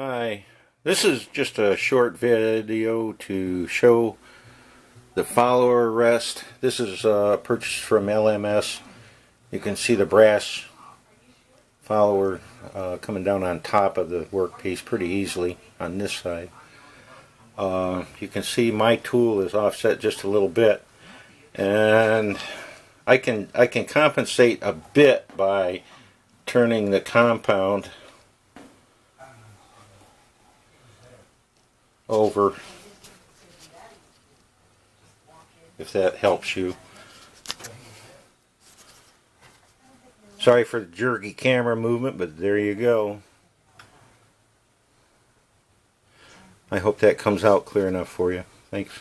Hi, this is just a short video to show the follower rest. This is purchased from LMS. You can see the brass follower coming down on top of the workpiece pretty easily on this side. You can see my tool is offset just a little bit, and I can compensate a bit by turning the compound over, if that helps you. Sorry for the jerky camera movement, but there you go. I hope that comes out clear enough for you. Thanks.